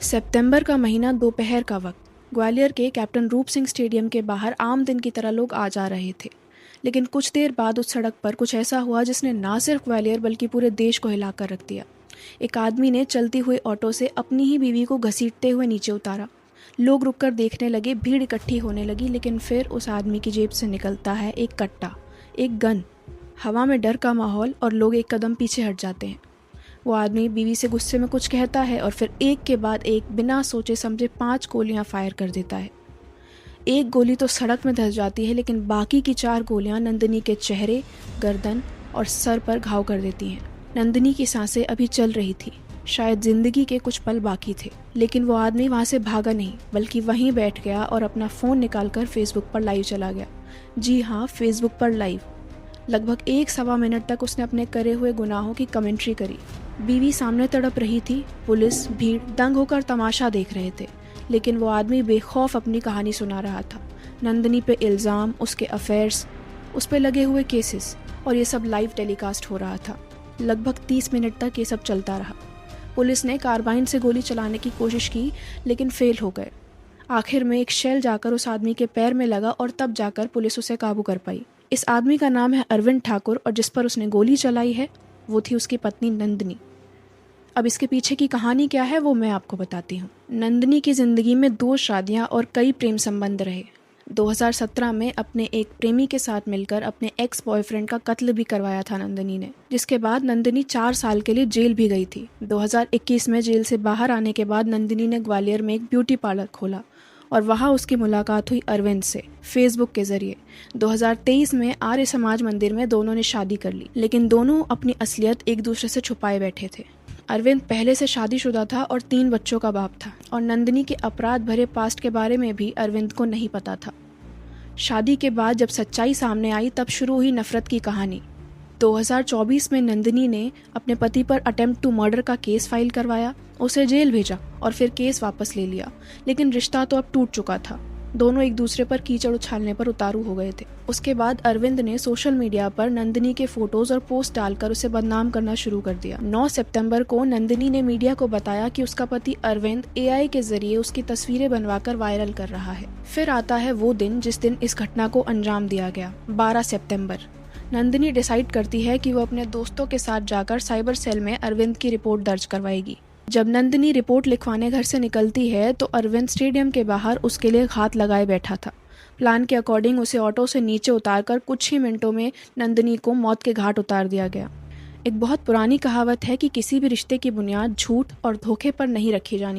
सितंबर का महीना, दोपहर का वक्त। ग्वालियर के कैप्टन रूप सिंह स्टेडियम के बाहर आम दिन की तरह लोग आ जा रहे थे। लेकिन कुछ देर बाद उस सड़क पर कुछ ऐसा हुआ जिसने ना सिर्फ ग्वालियर बल्कि पूरे देश को हिलाकर रख दिया। एक आदमी ने चलती हुई ऑटो से अपनी ही बीवी को घसीटते हुए नीचे उतारा। लोग रुककर देखने लगे, भीड़ इकट्ठी होने लगी, लेकिन फिर उस आदमी की जेब से निकलता है एक कट्टा, एक गन। हवा में डर का माहौल और लोग एक कदम पीछे हट जाते हैं। वो आदमी बीवी से गुस्से में कुछ कहता है और फिर एक के बाद एक बिना सोचे समझे 5 गोलियां फायर कर देता है। एक गोली तो सड़क में धंस जाती है, लेकिन बाकी की 4 गोलियां नंदिनी के चेहरे, गर्दन और सर पर घाव कर देती हैं। नंदिनी की सांसें अभी चल रही थी, शायद जिंदगी के कुछ पल बाकी थे। लेकिन वो आदमी वहां से भागा नहीं, बल्कि वहीं बैठ गया और अपना फ़ोन निकालकर फेसबुक पर लाइव चला गया। जी हाँ, फेसबुक पर लाइव। लगभग 1-1.25 मिनट तक उसने अपने करे हुए गुनाहों की कमेंट्री करी। बीवी सामने तड़प रही थी, पुलिस, भीड़ दंग होकर तमाशा देख रहे थे, लेकिन वो आदमी बेखौफ अपनी कहानी सुना रहा था। नंदिनी पे इल्ज़ाम, उसके अफेयर्स, उस पे लगे हुए केसेस, और ये सब लाइव टेलीकास्ट हो रहा था। लगभग 30 मिनट तक ये सब चलता रहा। पुलिस ने कार्बाइन से गोली चलाने की कोशिश की, लेकिन फेल हो गए। आखिर में एक शेल जाकर उस आदमी के पैर में लगा और तब जाकर पुलिस उसे काबू कर पाई। इस आदमी का नाम है अरविंद ठाकुर, और जिस पर उसने गोली चलाई है वो थी उसकी पत्नी नंदिनी। अब इसके पीछे की कहानी क्या है वो मैं आपको बताती हूँ। नंदिनी की ज़िंदगी में 2 शादियाँ और कई प्रेम संबंध रहे। 2017 में अपने एक प्रेमी के साथ मिलकर अपने एक्स बॉयफ्रेंड का कत्ल भी करवाया था नंदिनी ने, जिसके बाद नंदिनी 4 साल के लिए जेल भी गई थी। 2021 में जेल से बाहर आने के बाद नंदिनी ने ग्वालियर में एक ब्यूटी पार्लर खोला और वहाँ उसकी मुलाकात हुई अरविंद से फेसबुक के जरिए। 2023 में आर्य समाज मंदिर में दोनों ने शादी कर ली, लेकिन दोनों अपनी असलियत एक दूसरे से छुपाए बैठे थे। अरविंद पहले से शादीशुदा था और 3 बच्चों का बाप था, और नंदिनी के अपराध भरे पास्ट के बारे में भी अरविंद को नहीं पता था। शादी के बाद जब सच्चाई सामने आई तब शुरू हुई नफरत की कहानी। 2024 में नंदिनी ने अपने पति पर अटेम्प्ट टू मर्डर का केस फाइल करवाया, उसे जेल भेजा और फिर केस वापस ले लिया, लेकिन रिश्ता तो अब टूट चुका था। दोनों एक दूसरे पर कीचड़ उछालने पर उतारू हो गए थे। उसके बाद अरविंद ने सोशल मीडिया पर नंदिनी के फोटोज और पोस्ट डालकर उसे बदनाम करना शुरू कर दिया। 9 सितंबर को नंदिनी ने मीडिया को बताया कि उसका पति अरविंद एआई के जरिए उसकी तस्वीरें बनवाकर वायरल कर रहा है। फिर आता है वो दिन जिस दिन इस घटना को अंजाम दिया गया, 12 सितंबर। नंदिनी डिसाइड करती है कि वो अपने दोस्तों के साथ जाकर साइबर सेल में अरविंद की रिपोर्ट दर्ज करवाएगी। जब नंदिनी रिपोर्ट लिखवाने घर से निकलती है तो अरविंद स्टेडियम के बाहर उसके लिए हाथ लगाए बैठा था। प्लान के अकॉर्डिंग उसे ऑटो से नीचे उतारकर कुछ ही मिनटों में नंदिनी को मौत के घाट उतार दिया गया। एक बहुत पुरानी कहावत है कि किसी भी रिश्ते की बुनियाद झूठ और धोखे पर नहीं रखी जानी